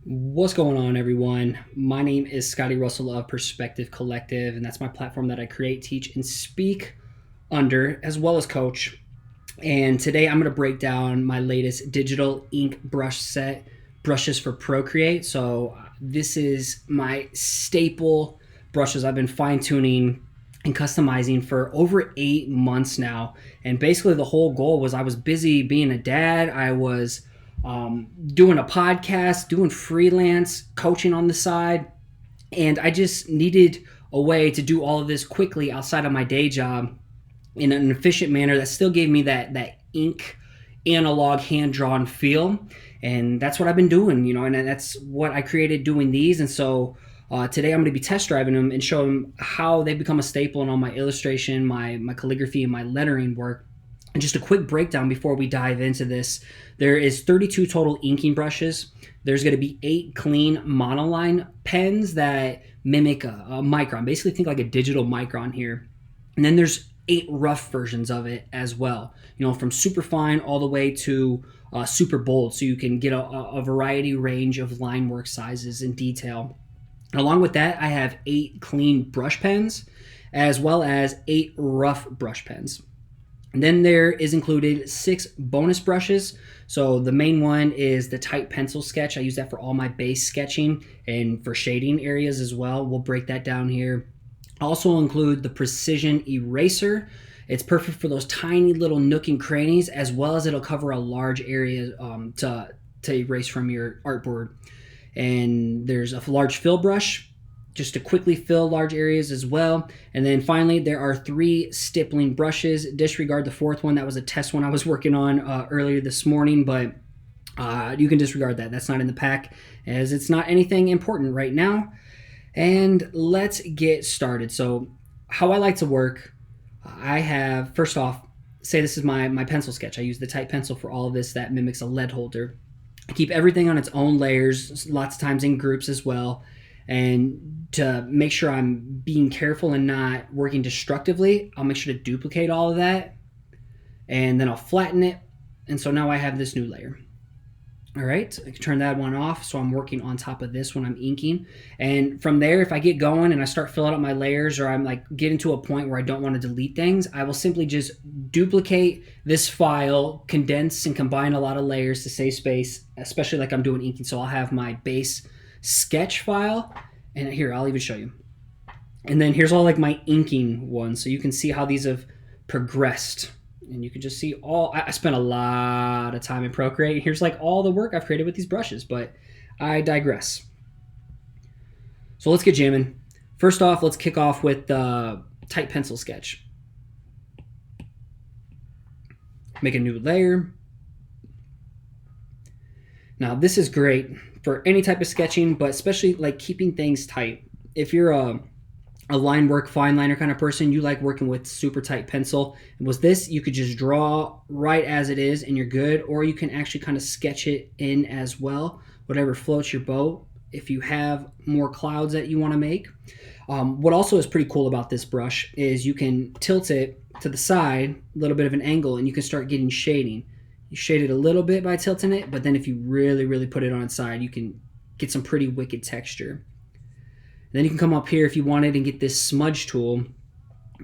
What's going on, everyone? My name is Scotty Russell of Perspective Collective, and that's my platform that I create, teach, and speak under, as well as coach. And today I'm going to break down my latest digital ink brush set, brushes for Procreate. So, this is my staple brushes I've been fine tuning and customizing for over 8 months now. And basically, the whole goal was I was busy being a dad. I was doing a podcast, doing freelance coaching on the side, and I just needed a way to do all of this quickly outside of my day job in an efficient manner that still gave me that ink analog hand drawn feel. And that's what I've been doing, and that's what I created doing these. And so today I'm going to be test driving them and show them how they become a staple in all my illustration, my calligraphy, and my lettering work. And just a quick breakdown before we dive into this. There is 32 total inking brushes. There's going to be 8 clean monoline pens that mimic a micron. Basically think like a digital micron here. And then there's 8 rough versions of it as well. From super fine all the way to super bold. So you can get a variety range of line work sizes and detail. And along with that, I have 8 clean brush pens as well as 8 rough brush pens. And then there is included 6 bonus brushes. So the main one is the Type pencil sketch. I use that for all my base sketching and for shading areas as well. We'll break that down here. I also include the precision eraser. It's perfect for those tiny little nook and crannies, as well as it'll cover a large area to erase from your artboard. And there's a large fill brush just to quickly fill large areas as well. And then finally, there are 3 stippling brushes. Disregard the 4th one. That was a test one I was working on earlier this morning, but you can disregard that. That's not in the pack, as it's not anything important right now. And let's get started. So how I like to work, I have, first off, say this is my pencil sketch. I use the Type pencil for all of this that mimics a lead holder. I keep everything on its own layers, lots of times in groups as well. And to make sure I'm being careful and not working destructively, I'll make sure to duplicate all of that. And then I'll flatten it. And so now I have this new layer. All right, I can turn that one off. So I'm working on top of this when I'm inking. And from there, if I get going and I start filling up my layers, or I'm like getting to a point where I don't want to delete things, I will simply just duplicate this file, condense and combine a lot of layers to save space, especially like I'm doing inking. So I'll have my base sketch file, and here, I'll even show you. And then here's all like my inking ones. So you can see how these have progressed. And you can just see I spent a lot of time in Procreate. Here's like all the work I've created with these brushes, but I digress. So let's get jamming. First off, let's kick off with the Type pencil sketch. Make a new layer. Now this is great for any type of sketching, but especially like keeping things tight. If you're a line work, fine liner kind of person, you like working with super tight pencil. And with this, you could just draw right as it is and you're good, or you can actually kind of sketch it in as well, whatever floats your boat if you have more clouds that you want to make. What also is pretty cool about this brush is you can tilt it to the side, a little bit of an angle, and you can start getting shading. You shade it a little bit by tilting it, but then if you really, really put it on its side, you can get some pretty wicked texture. Then you can come up here if you wanted and get this smudge tool.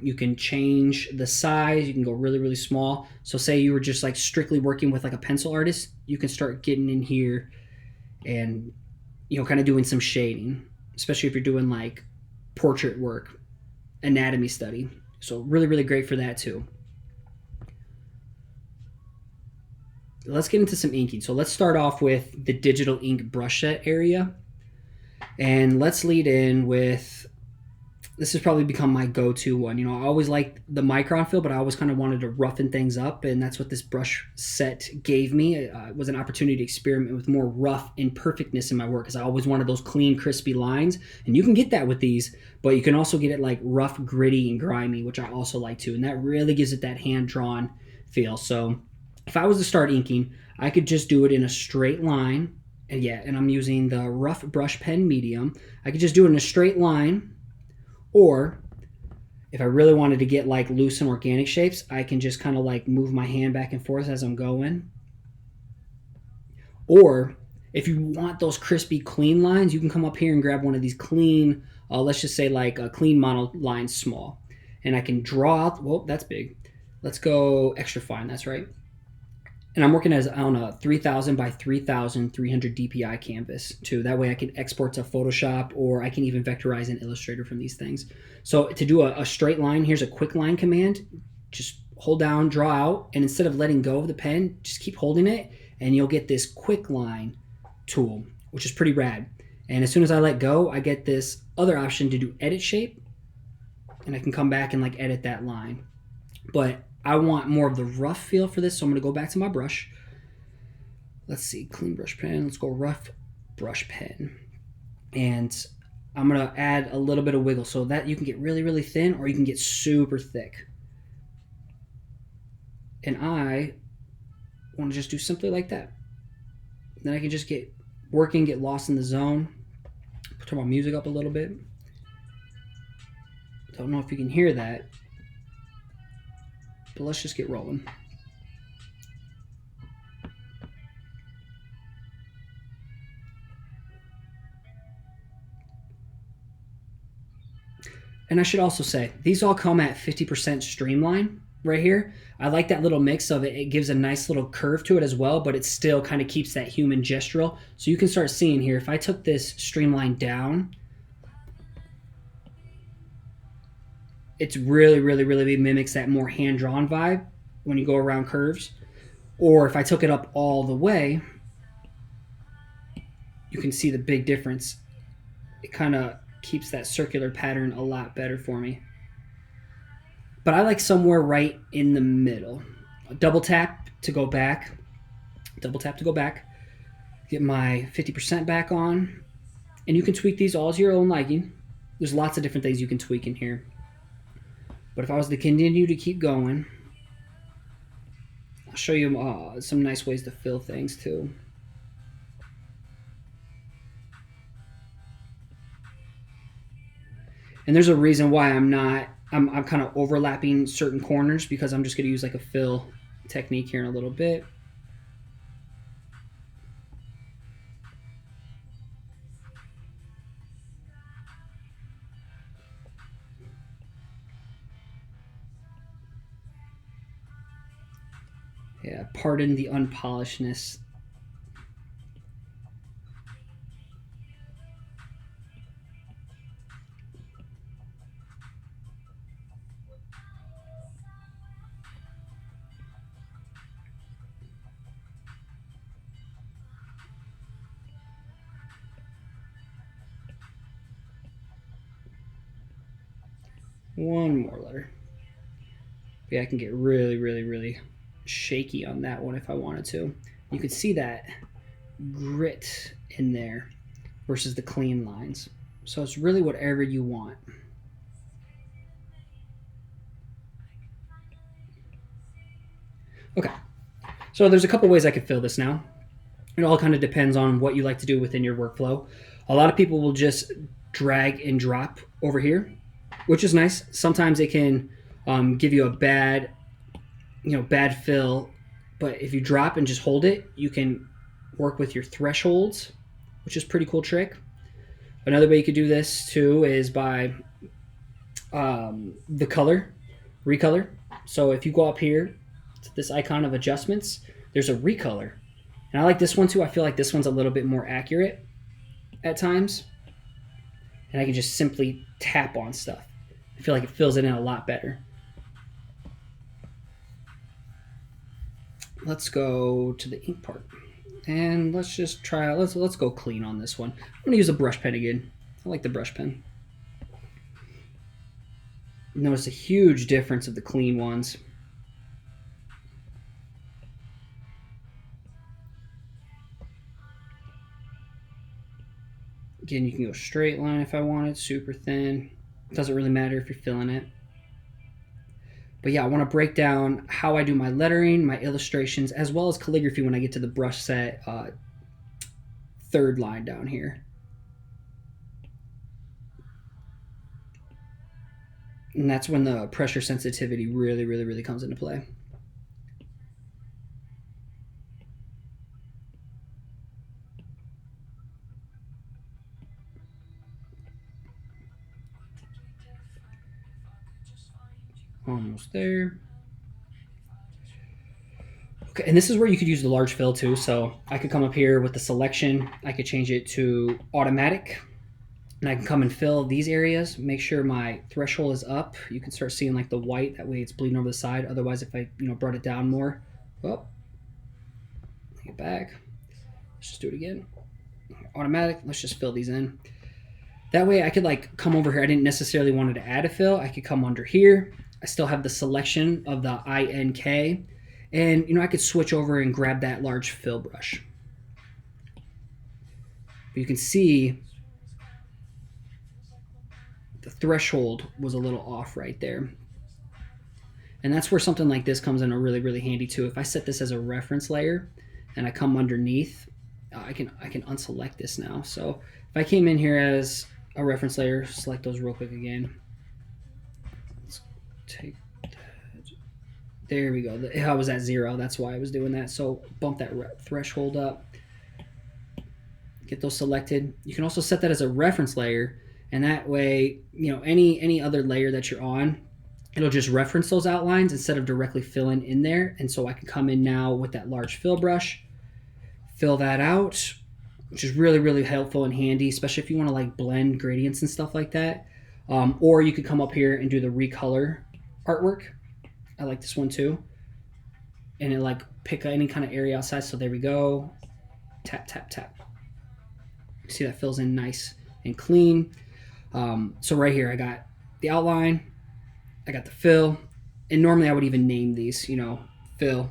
You can change the size. You can go really, really small. So say you were just like strictly working with like a pencil artist, you can start getting in here and, kind of doing some shading, especially if you're doing like portrait work, anatomy study. So really, really great for that too. Let's get into some inking. So let's start off with the digital ink brush set area. And let's lead in with, this has probably become my go-to one. I always liked the micron feel, but I always kind of wanted to roughen things up, and that's what this brush set gave me. It was an opportunity to experiment with more rough imperfectness in my work, because I always wanted those clean, crispy lines. And you can get that with these, but you can also get it like rough, gritty, and grimy, which I also like too. And that really gives it that hand-drawn feel. So if I was to start inking, I could just do it in a straight line. And I'm using the rough brush pen medium. I could just do it in a straight line, or if I really wanted to get like loose and organic shapes, I can just kind of like move my hand back and forth as I'm going. Or If you want those crispy, clean lines, you can come up here and grab one of these clean, let's just say like a clean monoline small. And I can draw out, whoa, that's big. Let's go extra fine, that's right. And I'm working on a 3000 by 3300 DPI canvas too. That way I can export to Photoshop, or I can even vectorize in Illustrator from these things. So to do a straight line, here's a quick line command. Just hold down, draw out, and instead of letting go of the pen, just keep holding it, and you'll get this quick line tool, which is pretty rad. And as soon as I let go, I get this other option to do edit shape, and I can come back and like edit that line. But I want more of the rough feel for this, so I'm going to go back to my brush. Let's see, clean brush pen. Let's go rough brush pen. And I'm going to add a little bit of wiggle so that you can get really, really thin, or you can get super thick. And I want to just do simply like that. Then I can just get working, get lost in the zone. Turn my music up a little bit. Don't know if you can hear that, but let's just get rolling. And I should also say, these all come at 50% streamline right here. I like that little mix of it. It gives a nice little curve to it as well, but it still kind of keeps that human gestural. So you can start seeing here, if I took this streamline down, it's really, really, really mimics that more hand-drawn vibe when you go around curves. Or if I took it up all the way, you can see the big difference. It kind of keeps that circular pattern a lot better for me. But I like somewhere right in the middle. Double tap to go back. Double tap to go back. Get my 50% back on. And you can tweak these all to your own liking. There's lots of different things you can tweak in here. But if I was to continue to keep going, I'll show you some nice ways to fill things too. And there's a reason why I'm kind of overlapping certain corners, because I'm just going to use like a fill technique here in a little bit. Yeah, pardon the unpolishedness. One more letter. Yeah, I can get really, really, really shaky on that one if I wanted to. You can see that grit in there versus the clean lines. So it's really whatever you want. Okay, so there's a couple ways I could fill this now. It all kind of depends on what you like to do within your workflow. A lot of people will just drag and drop over here, which is nice. Sometimes it can give you a bad fill, but if you drop and just hold it, you can work with your thresholds, which is a pretty cool trick. Another way you could do this too is by the color, recolor. So if you go up here to this icon of adjustments, there's a recolor. And I like this one too. I feel like this one's a little bit more accurate at times. And I can just simply tap on stuff. I feel like it fills it in a lot better. Let's go to the ink part. And let's just try, let's go clean on this one. I'm gonna use a brush pen again. I like the brush pen. Notice a huge difference of the clean ones. Again, you can go straight line if I wanted, super thin. It doesn't really matter if you're filling it. But yeah, I want to break down how I do my lettering, my illustrations, as well as calligraphy when I get to the brush set third line down here. And that's when the pressure sensitivity really, really, really comes into play. Almost there. Okay, and this is where you could use the large fill too. So I could come up here with the selection. I could change it to automatic. And I can come and fill these areas, make sure my threshold is up. You can start seeing like the white, that way it's bleeding over the side. Otherwise, if I brought it down more, oh, get back. Let's just do it again. Automatic, let's just fill these in. That way I could like come over here. I didn't necessarily want to add a fill. I could come under here. I still have the selection of the INK. And I could switch over and grab that large fill brush. But you can see the threshold was a little off right there. And that's where something like this comes in really, really handy too. If I set this as a reference layer and I come underneath, I can unselect this now. So if I came in here as a reference layer, select those real quick again. Let's take that. There we go. I was at 0. That's why I was doing that. So bump that threshold up. Get those selected. You can also set that as a reference layer, and that way, any other layer that you're on, it'll just reference those outlines instead of directly filling in there. And so I can come in now with that large fill brush, fill that out, which is really, really helpful and handy, especially if you want to like blend gradients and stuff like that. Or you could come up here and do the recolor artwork. I like this one too. And it like pick any kind of area outside. So there we go. Tap, tap, tap. See, that fills in nice and clean. So right here, I got the outline, I got the fill, and normally I would even name these, fill,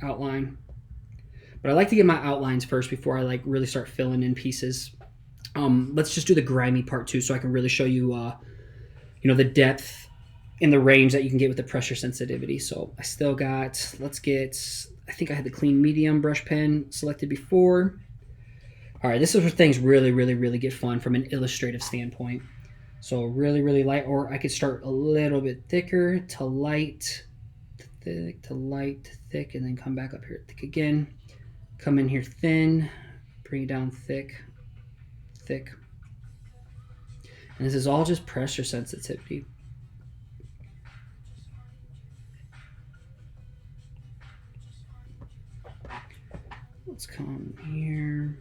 outline. But I like to get my outlines first before I like really start filling in pieces. Let's just do the grimy part too, so I can really show you, the depth and the range that you can get with the pressure sensitivity. So I still got, I think I had the clean medium brush pen selected before. All right, this is where things really, really, really get fun from an illustrative standpoint. So really, really light, or I could start a little bit thicker to light, to thick, to light, to thick, and then come back up here thick again. Come in here thin, bring it down thick, thick. And this is all just pressure sensitivity. Let's come here.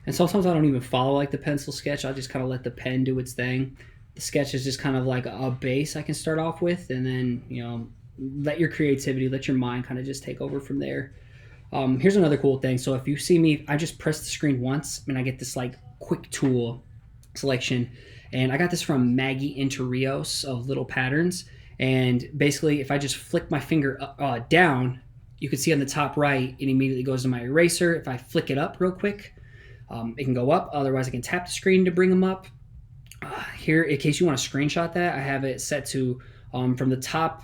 And sometimes I don't even follow like the pencil sketch. I just kind of let the pen do its thing. The sketch is just kind of like a base I can start off with, and then, let your creativity, let your mind kind of just take over from there. Here's another cool thing. So if you see me, I just press the screen once and I get this like quick tool selection. And I got this from Maggie Interios of Little Patterns. And basically if I just flick my finger down, you can see on the top right, it immediately goes to my eraser. If I flick it up real quick, it can go up. Otherwise, I can tap the screen to bring them up. Here, in case you want to screenshot that, I have it set to from the top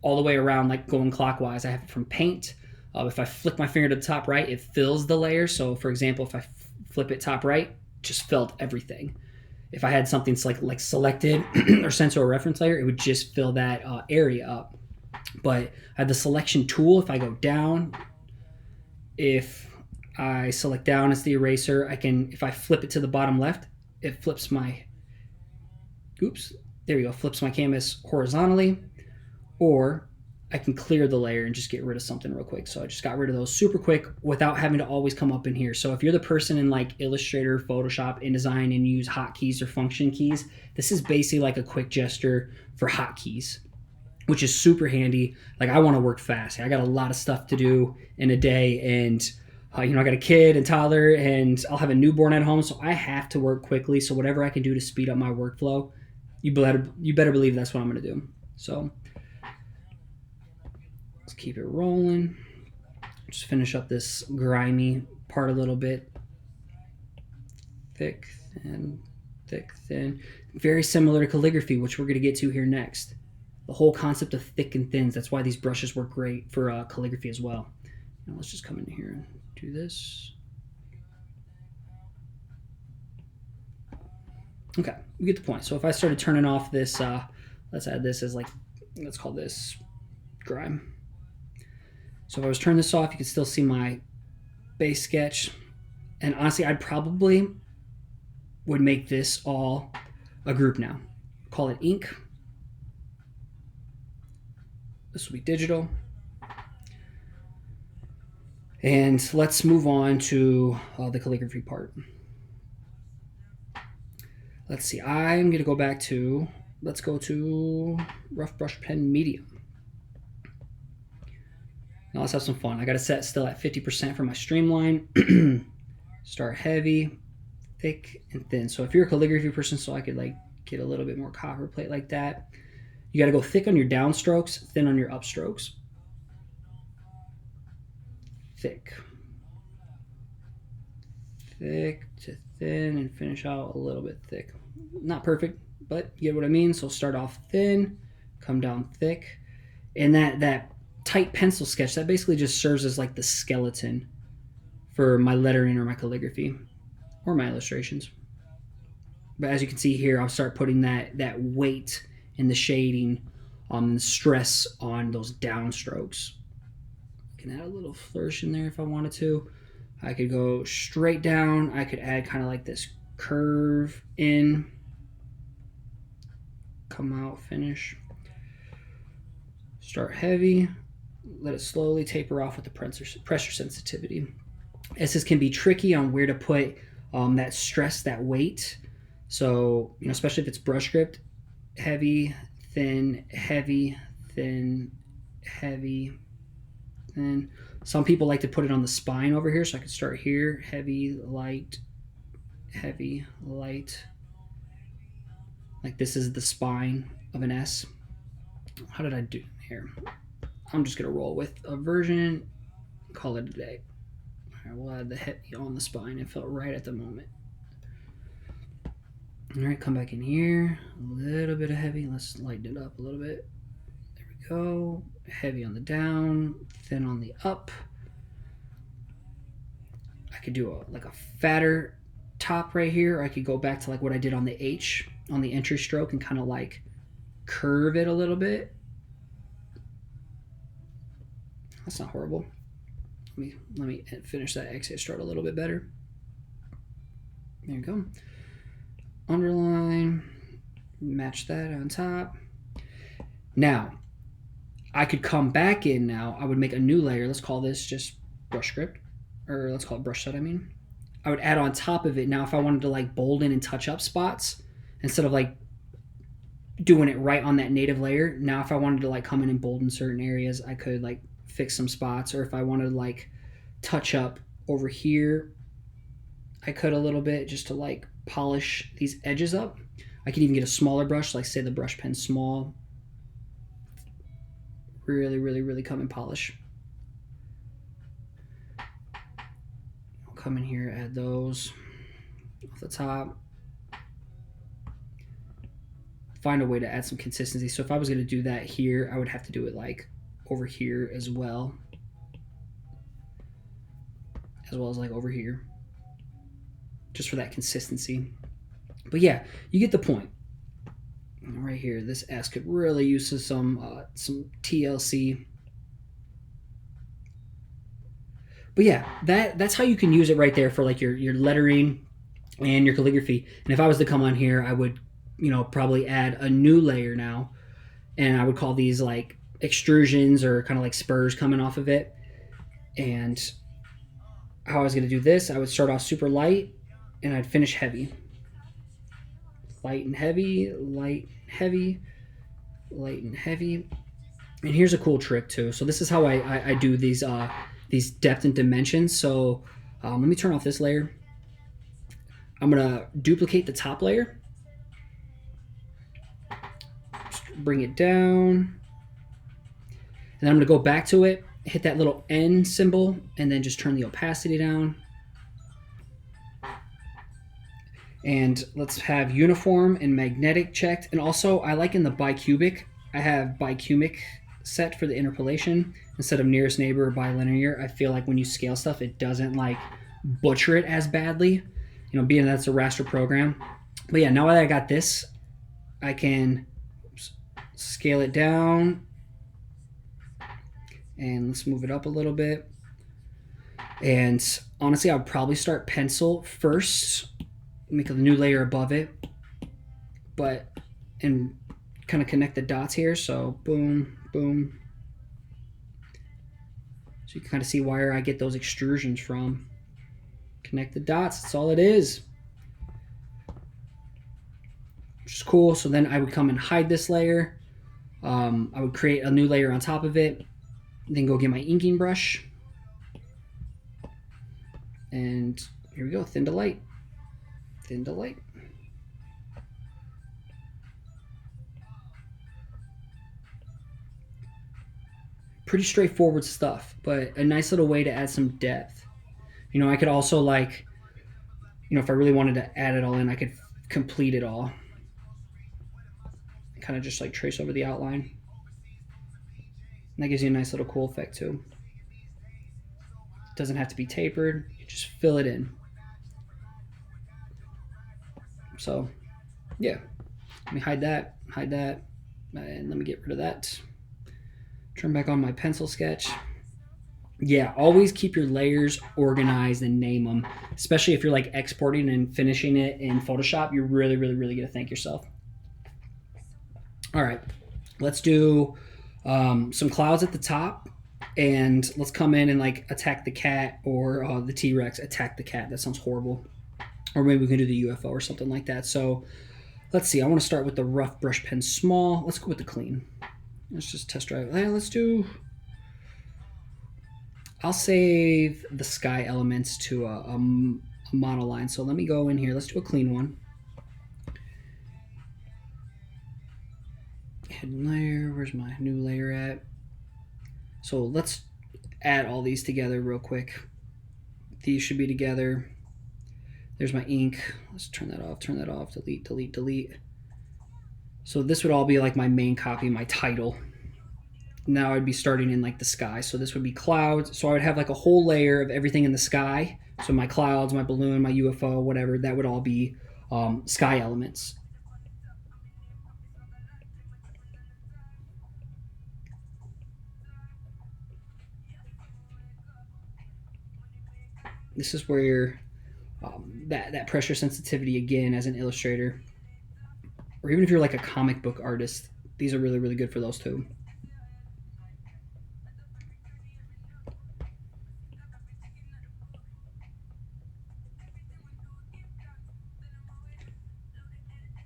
all the way around, like going clockwise. I have it from paint. If I flick my finger to the top right, it fills the layer. So, for example, if I flip it top right, just filled everything. If I had something like selected or sent to a reference layer, it would just fill that area up. But I have the selection tool. If I go down, if I select down as the eraser, if I flip it to the bottom left, it flips my, there we go, flips my canvas horizontally. Or I can clear the layer and just get rid of something real quick. So I just got rid of those super quick without having to always come up in here. So if you're the person in like Illustrator, Photoshop, InDesign, and use hotkeys or function keys, this is basically like a quick gesture for hotkeys, which is super handy. Like I want to work fast. I got a lot of stuff to do in a day, and I got a kid and toddler, and I'll have a newborn at home, so I have to work quickly. So whatever I can do to speed up my workflow, you better believe that's what I'm going to do. So let's keep it rolling. Just finish up this grimy part a little bit. Thick, thin, thick, thin. Very similar to calligraphy, which we're going to get to here next. The whole concept of thick and thins. That's why these brushes work great for calligraphy as well. Now let's just come in here and do this. Okay, we get the point. So if I started turning off this, let's add this as let's call this grime. So if I was turning this off, you can still see my base sketch. And honestly, I'd probably would make this all a group now. Call it ink. This will be digital. And let's move on to the calligraphy part. Let's see, I'm going to go back to, let's go to rough brush pen medium. Now let's have some fun. I got to set still at 50% for my streamline. Start heavy, thick, and thin. So if you're a calligraphy person, so I could like get a little bit more copper plate like that. You got to go thick on your downstrokes, thin on your upstrokes. Thick. Thick to thin, and finish out a little bit thick. Not perfect, but you get what I mean. So start off thin, come down thick. And that tight pencil sketch, that basically just serves as like the skeleton for my lettering or my calligraphy or my illustrations. But as you can see here, I'll start putting that weight in the shading and stress on those downstrokes. I can add a little flourish in there if I wanted to. I could go straight down. I could add kind of like this curve in. Come out, finish. Start heavy. Let it slowly taper off with the pressure sensitivity. This can be tricky on where to put that stress, that weight. So, especially if it's brush script, heavy, thin, heavy, thin, heavy, thin. Some people like to put it on the spine over here, so I could start here, heavy, light, like this is the spine of an S. How did I do here? I'm just gonna roll with a version, call it a day. All right, we'll add the heavy on the spine. It felt right at the moment. All right, come back in here, a little bit of heavy. Let's lighten it up a little bit. There we go. Heavy on the down, thin on the up. I could do like a fatter top right here, or I could go back to like what I did on the H on the entry stroke and kind of like curve it a little bit. That's not horrible. Let me finish that exit stroke a little bit better. There you go. Underline, match that on top. Now, I could come back in now. I would make a new layer. Let's call this just brush script, or let's call it brush set, I mean. I would add on top of it. Now, if I wanted to like bolden and touch up spots, instead of like doing it right on that native layer, now if I wanted to like come in and bolden certain areas, I could like fix some spots. Or if I wanted to like touch up over here, I could a little bit just to like polish these edges up. I could even get a smaller brush, like say the brush pen small. Really come and polish. I'll come in here, add those off the top. Find a way to add some consistency. So if I was going to do that here, I would have to do it like over here as well as like over here, just for that consistency. But yeah, you get the point. Right here, this S could really use some TLC. But yeah, that's how you can use it right there for like your lettering and your calligraphy. And if I was to come on here, I would, probably add a new layer now, and I would call these like extrusions or kind of like spurs coming off of it. And how I was going to do this, I would start off super light and I'd finish heavy. Light and heavy, light, heavy, light and heavy. And here's a cool trick too. So this is how I do these depth and dimensions. So let me turn off this layer. I'm gonna duplicate the top layer, bring it down, and then I'm gonna go back to it, hit that little N symbol, and then just turn the opacity down. And let's have uniform and magnetic checked. And also, I like in the bicubic, I have bicubic set for the interpolation instead of nearest neighbor or bilinear. I feel like when you scale stuff, it doesn't like butcher it as badly, being that's a raster program. But yeah, now that I got this, I can scale it down. And let's move it up a little bit. And honestly, I would probably start pencil first. Make a new layer above it, and kind of connect the dots here. So boom, boom. So you can kind of see where I get those extrusions from. Connect the dots, that's all it is. Which is cool. So then I would come and hide this layer. I would create a new layer on top of it. Then go get my inking brush. And here we go, thin to light. Thin to light. Pretty straightforward stuff, but a nice little way to add some depth. You know, I could also like, you know, if I really wanted to add it all in, I could complete it all. Kind of just like trace over the outline. And that gives you a nice little cool effect too. It doesn't have to be tapered, you just fill it in. So, yeah. Let me hide that, and let me get rid of that. Turn back on my pencil sketch. Yeah, always keep your layers organized and name them, especially if you're like exporting and finishing it in Photoshop. You're really, really, really going to thank yourself. All right, let's do some clouds at the top, and let's come in and like attack the cat, or the T-Rex attack the cat. That sounds horrible. Or maybe we can do the UFO or something like that. So let's see. I want to start with the rough brush pen small. Let's go with the clean. Let's just test drive. Let's do... I'll save the sky elements to a monoline. So let me go in here. Let's do a clean one. Hidden layer. Where's my new layer at? So let's add all these together real quick. These should be together. There's my ink. Let's turn that off, delete, delete, delete. So this would all be like my main copy, my title. Now I'd be starting in like the sky. So this would be clouds. So I would have like a whole layer of everything in the sky. So my clouds, my balloon, my UFO, whatever, that would all be sky elements. This is where that pressure sensitivity, again, as an illustrator, or even if you're like a comic book artist, these are really, really good for those too.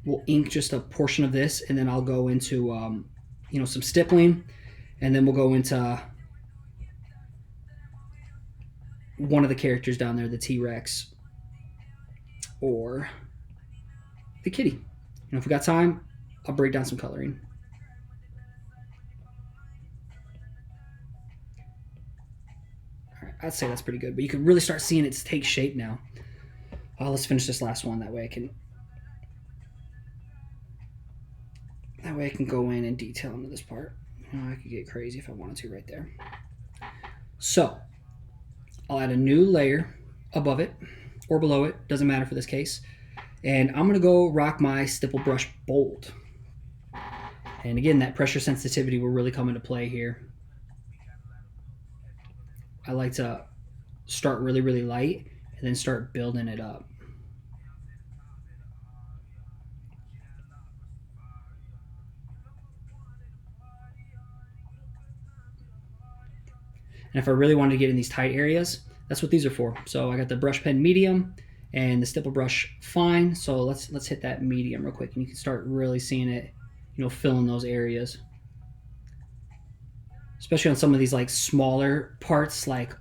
We'll ink just a portion of this, and then I'll go into you know, some stippling, and then we'll go into one of the characters down there, the T-Rex or the kitty. You know, if we got time, I'll break down some coloring. All right, I'd say that's pretty good, but you can really start seeing it take shape now. Let's finish this last one. That way I can go in and detail into this part. I could get crazy if I wanted to right there. So I'll add a new layer above it or below it, doesn't matter for this case. And I'm gonna go rock my stipple brush bold. And again, that pressure sensitivity will really come into play here. I like to start really, really light and then start building it up. And if I really wanted to get in these tight areas, that's what these are for. So I got the brush pen medium and the stipple brush fine. So let's hit that medium real quick, and you can start really seeing it, you know, fill in those areas. Especially on some of these like smaller parts, like,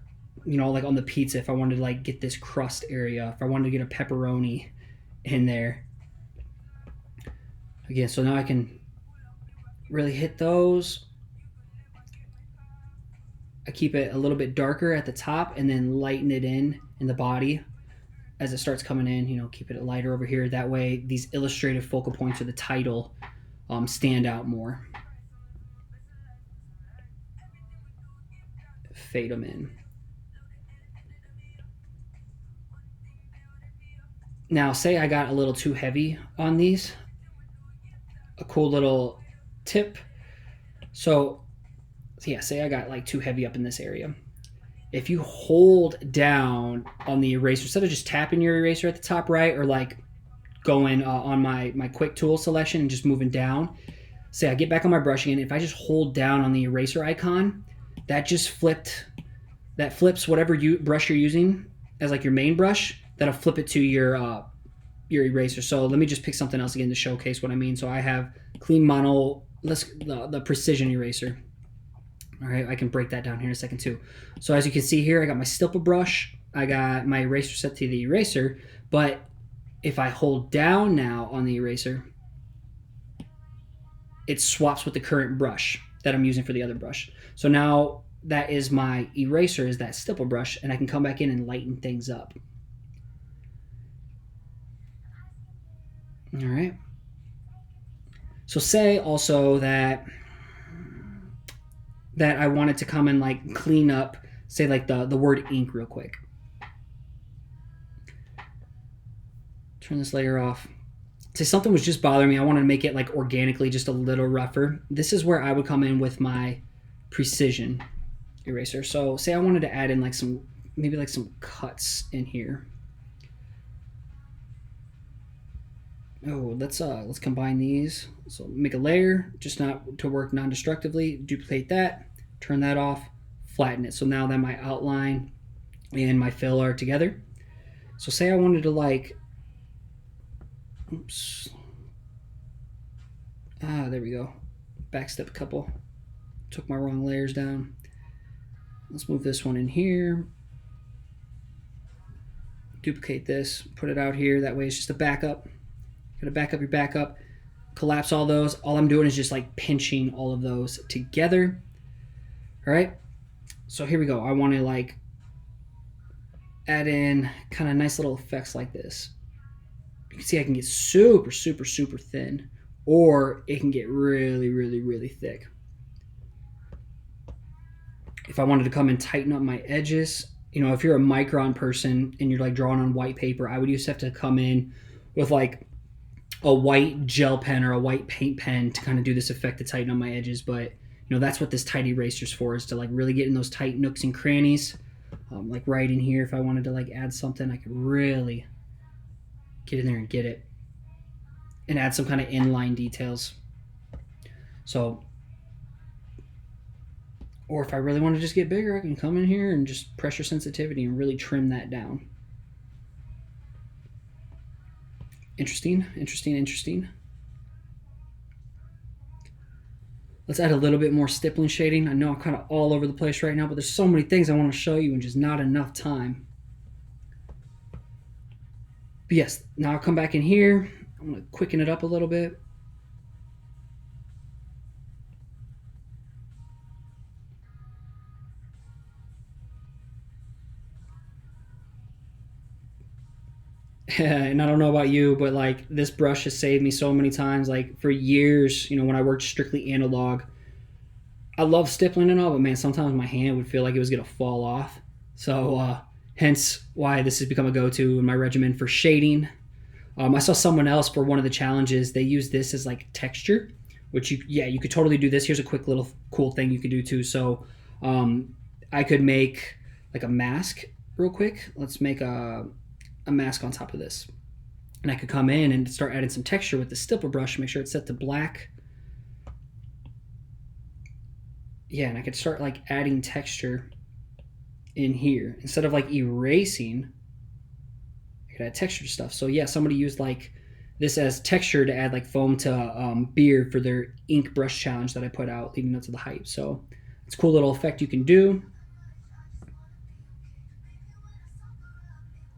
you know, like on the pizza, if I wanted to like get this crust area, if I wanted to get a pepperoni in there. Again, so now I can really hit those. I keep it a little bit darker at the top and then lighten it in the body as it starts coming in. You know, keep it lighter over here. That way these illustrative focal points of the title stand out more. Fade them in. Now, say I got a little too heavy on these. A cool little tip. So yeah, say I got like too heavy up in this area. If you hold down on the eraser, instead of just tapping your eraser at the top right or like going on my quick tool selection and just moving down. Say I get back on my brush again. If I just hold down on the eraser icon, that flips whatever brush you're using as like your main brush. That'll flip it to your eraser. So let me just pick something else again to showcase what I mean. So I have clean mono, the precision eraser. All right, I can break that down here in a second too. So as you can see here, I got my stipple brush. I got my eraser set to the eraser, but if I hold down now on the eraser, it swaps with the current brush that I'm using for the other brush. So now that is my eraser, is that stipple brush, and I can come back in and lighten things up. All right. So say also that I wanted to come and like clean up, say like the word ink real quick. Turn this layer off. Say something was just bothering me. I wanted to make it like organically just a little rougher. This is where I would come in with my precision eraser. So say I wanted to add in like maybe some cuts in here. Oh, let's combine these. So make a layer, just not to work non-destructively. Duplicate that, turn that off, flatten it. So now that my outline and my fill are together. So say I wanted to like, oops. There we go. Backstep a couple. Took my wrong layers down. Let's move this one in here. Duplicate this, put it out here. That way it's just a backup. Gotta back up your backup. Collapse all those. All I'm doing is just like pinching all of those together. All right. So here we go. I want to like add in kind of nice little effects like this. You can see I can get super, super, super thin, or it can get really, really, really thick. If I wanted to come and tighten up my edges, you know, if you're a micron person and you're like drawing on white paper, I would just have to come in with like a white gel pen or a white paint pen to kind of do this effect to tighten up my edges. But you know, that's what this tight eraser's for, is to like really get in those tight nooks and crannies. Like right in here, if I wanted to like add something, I could really get in there and get it and add some kind of inline details. So, or if I really want to just get bigger, I can come in here and just pressure sensitivity and really trim that down. Interesting, interesting, interesting. Let's add a little bit more stippling shading. I know I'm kind of all over the place right now, but there's so many things I want to show you and just not enough time. But yes, now I'll come back in here. I'm going to quicken it up a little bit. And I don't know about you, but like this brush has saved me so many times. Like for years, you know, when I worked strictly analog, I love stippling and all, but man, sometimes my hand would feel like it was going to fall off. So hence why this has become a go-to in my regimen for shading. I saw someone else for one of the challenges, they use this as like texture, which you could totally do this. Here's a quick little cool thing you could do too. So I could make like a mask real quick. Let's make a mask on top of this. And I could come in and start adding some texture with the stipple brush, make sure it's set to black. Yeah, and I could start like adding texture in here. Instead of like erasing, I could add texture to stuff. So yeah, somebody used like this as texture to add like foam to beard for their ink brush challenge that I put out leading up to the hype. So it's a cool little effect you can do.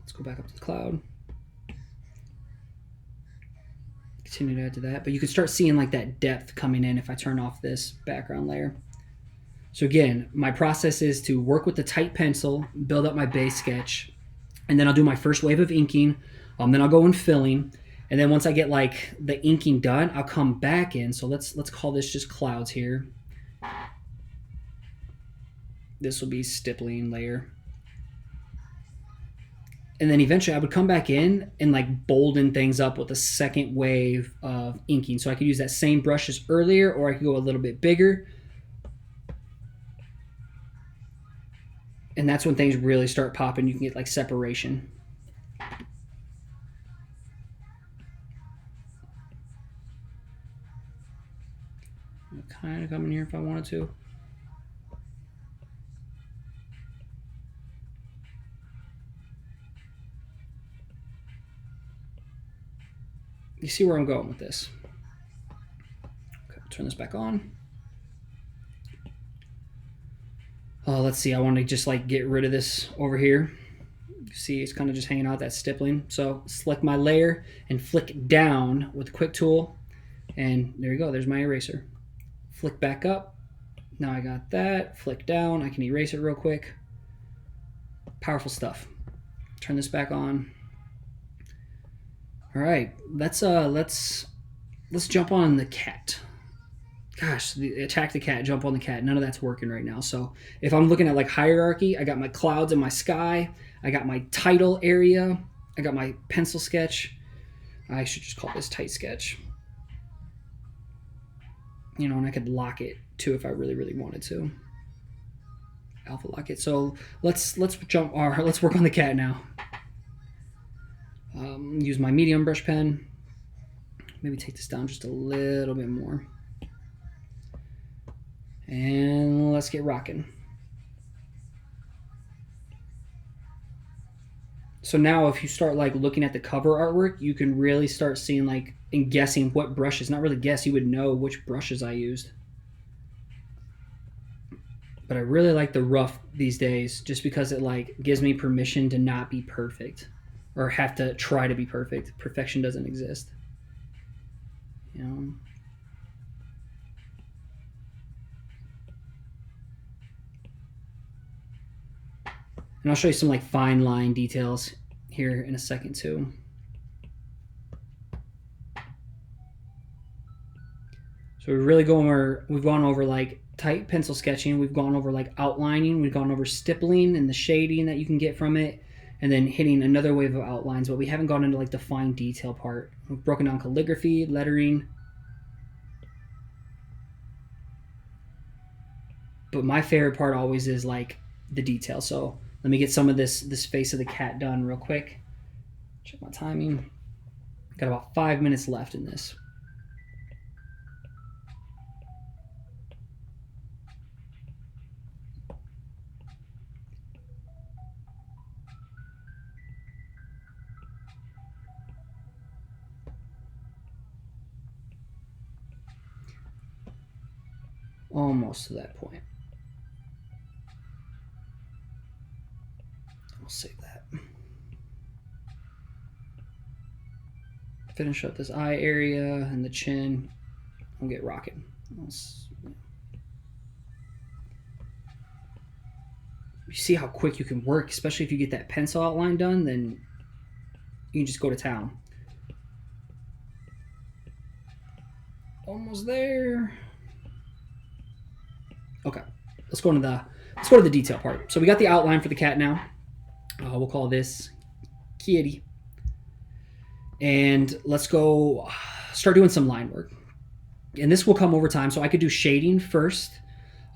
Let's go back up to the cloud. Continue to add to that. But you can start seeing like that depth coming in if I turn off this background layer. So again, my process is to work with the tight pencil, build up my base sketch, and then I'll do my first wave of inking. Then I'll go in filling. And then once I get like the inking done, I'll come back in. So let's call this just clouds here. This will be stippling layer. And then eventually I would come back in and like bolden things up with a second wave of inking. So I could use that same brush as earlier, or I could go a little bit bigger. And that's when things really start popping. You can get like separation. kind of come in here if I wanted to. You see where I'm going with this. Okay, turn this back on. Oh, let's see. I want to just like get rid of this over here. You see, it's kind of just hanging out that stippling. So select my layer and flick down with the quick tool. And there you go. There's my eraser. Flick back up. Now I got that. Flick down. I can erase it real quick. Powerful stuff. Turn this back on. All right, let's jump on the cat. Gosh, attack the cat, jump on the cat. None of that's working right now. So if I'm looking at like hierarchy, I got my clouds and my sky. I got my title area. I got my pencil sketch. I should just call this tight sketch. You know, and I could lock it too if I really, really wanted to. Alpha lock it. So let's jump, or let's work on the cat now. Use my medium brush pen. Maybe take this down just a little bit more. And let's get rocking. So now if you start like looking at the cover artwork, you can really start seeing like and guessing what brushes, not really guess, you would know which brushes I used. But I really like the rough these days just because it like gives me permission to not be perfect or have to try to be perfect. Perfection doesn't exist. You know? And I'll show you some like fine line details here in a second too. So we've gone over like tight pencil sketching, we've gone over like outlining, we've gone over stippling and the shading that you can get from it, and then hitting another wave of outlines, but we haven't gone into like the fine detail part. We've broken down calligraphy, lettering. But my favorite part always is like the detail. So let me get some of this face of the cat done real quick. Check my timing. Got about 5 minutes left in this. Almost to that point. We'll save that. Finish up this eye area and the chin. We'll get rocking. You see how quick you can work, especially if you get that pencil outline done, then you can just go to town. Almost there. Okay, let's go to the detail part. So we got the outline for the cat now. We'll call this Kitty. And let's go start doing some line work. And this will come over time. So I could do shading first.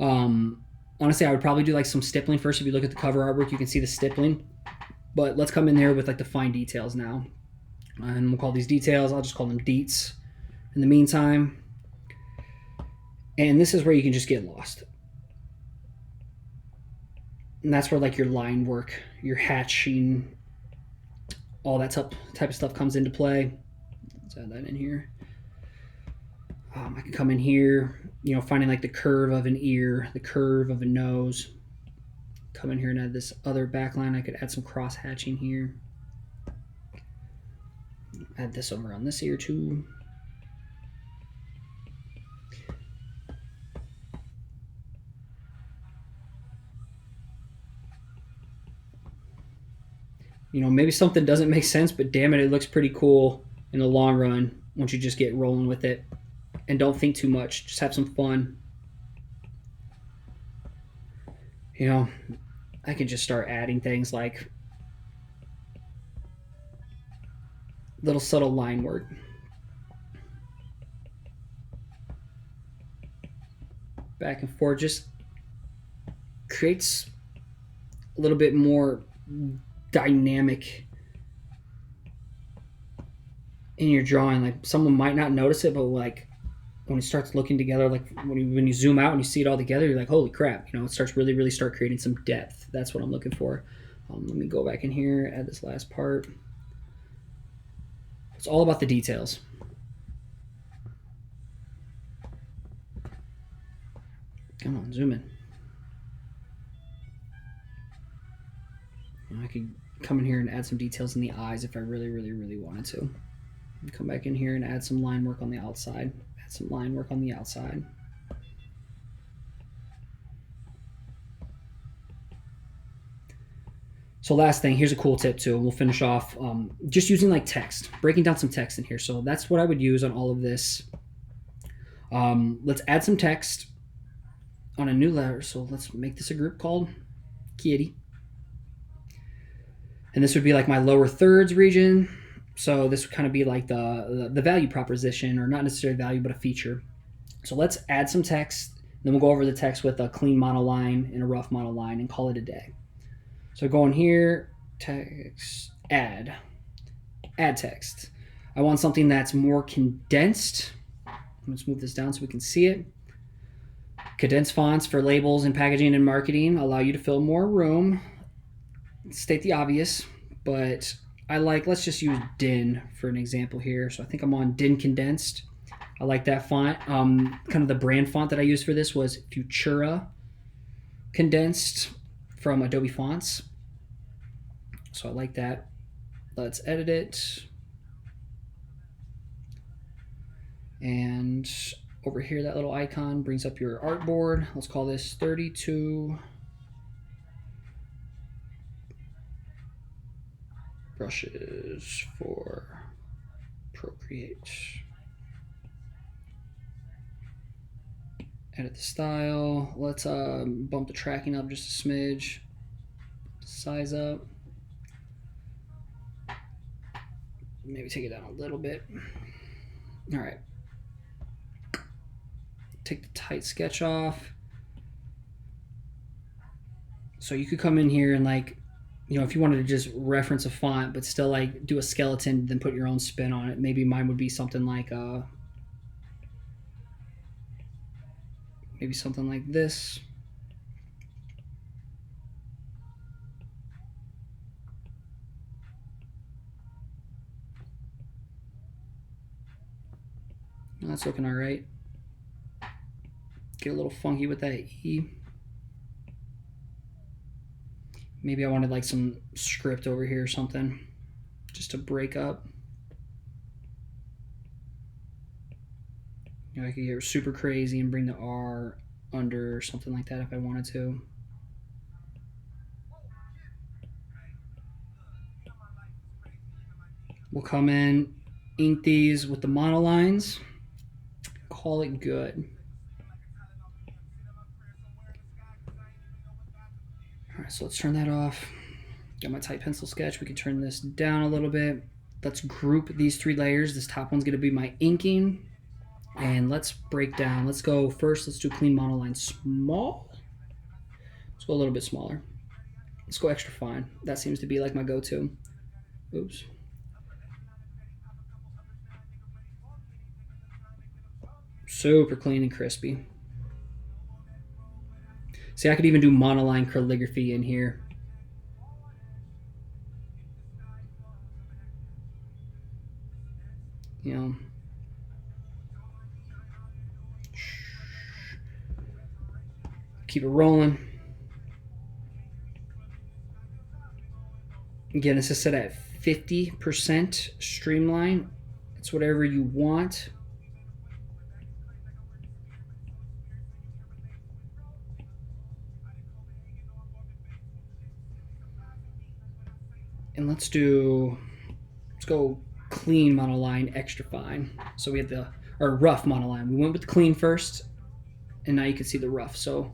Honestly, I would probably do like some stippling first. If you look at the cover artwork, you can see the stippling. But let's come in there with like the fine details now. And we'll call these details, I'll just call them deets in the meantime. And this is where you can just get lost. And that's where like your line work, your hatching, all that type of stuff comes into play. Let's add that in here. I can come in here, you know, finding like the curve of an ear, the curve of a nose. Come in here and add this other backline. I could add some cross hatching here. Add this over on this ear too. You know, maybe something doesn't make sense, but damn it, it looks pretty cool in the long run once you just get rolling with it. And don't think too much. Just have some fun. You know, I could just start adding things like little subtle line work. Back and forth. Just creates a little bit more dynamic in your drawing. Like someone might not notice it, but like when it starts looking together, like when you zoom out and you see it all together, you're like, holy crap, it starts really start creating some depth. That's what I'm looking for. Let me go back in here, add this last part. It's all about the details. Come on, zoom in. I could come in here and add some details in the eyes if I really wanted to. Come back in here and add some line work on the outside. Add some line work on the outside. So last thing, here's a cool tip too, and we'll finish off just using like text, breaking down some text in here. So that's what I would use on all of this. Let's add some text on a new letter. So let's make this a group called Kitty. And this would be like my lower thirds region. So this would kind of be like the value proposition, or not necessarily value, but a feature. So let's add some text. Then we'll go over the text with a clean monoline and a rough monoline and call it a day. So go in here, text, add text. I want something that's more condensed. Let's move this down so we can see it. Condensed fonts for labels and packaging and marketing allow you to fill more room. State the obvious, but I like, let's just use DIN for an example here. So I think I'm on DIN condensed. I like that font. Kind of the brand font that I used for this was Futura condensed from Adobe Fonts. So I like that. Let's edit it. And over here, that little icon brings up your artboard. Let's call this 32 brushes for Procreate. Edit the style. Let's bump the tracking up just a smidge. Size up. Maybe take it down a little bit. All right. Take the tight sketch off. So you could come in here and like, if you wanted to just reference a font, but still like do a skeleton, then put your own spin on it. Maybe mine would be something like maybe something like this. That's looking all right. Get a little funky with that E. Maybe I wanted like some script over here or something, just to break up. I could get super crazy and bring the R under or something like that if I wanted to. We'll come in, ink these with the monolines, call it good. All right, so let's turn that off. Got my tight pencil sketch. We can turn this down a little bit. Let's group these 3 layers. This top one's going to be my inking. And let's break down. Let's go first. Let's do clean monoline small. Let's go a little bit smaller. Let's go extra fine. That seems to be like my go-to. Oops. Super clean and crispy. See, I could even do monoline calligraphy in here. Keep it rolling. Again, this is set at 50% streamline. It's whatever you want. And let's go clean monoline, extra fine. So we have our rough monoline. We went with the clean first, and now you can see the rough. So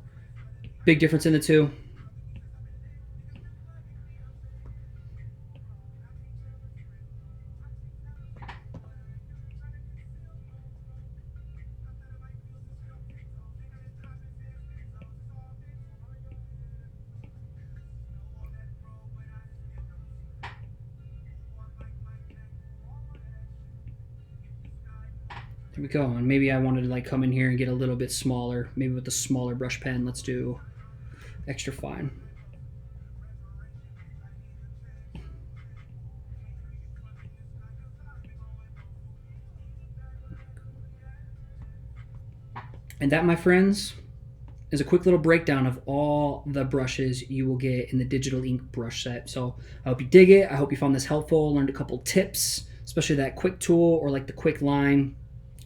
big difference in the two. There we go. And maybe I wanted to like come in here and get a little bit smaller. Maybe with a smaller brush pen, let's do extra fine. And that, my friends, is a quick little breakdown of all the brushes you will get in the digital ink brush set. So I hope you dig it. I hope you found this helpful, learned a couple tips, especially that quick tool or like the quick line.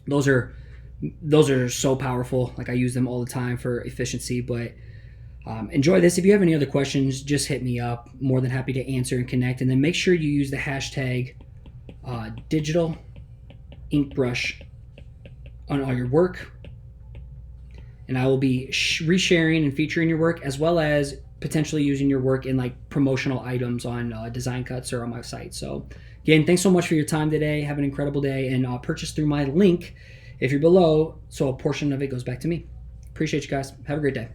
Those are so powerful. Like I use them all the time for efficiency. But enjoy this. If you have any other questions, just hit me up. More than happy to answer and connect. And then make sure you use the hashtag digital ink brush on all your work. And I will be resharing and featuring your work, as well as potentially using your work in like promotional items on Design Cuts or on my site. So again, thanks so much for your time today. Have an incredible day, and purchase through my link if you're below, so a portion of it goes back to me. Appreciate you guys. Have a great day.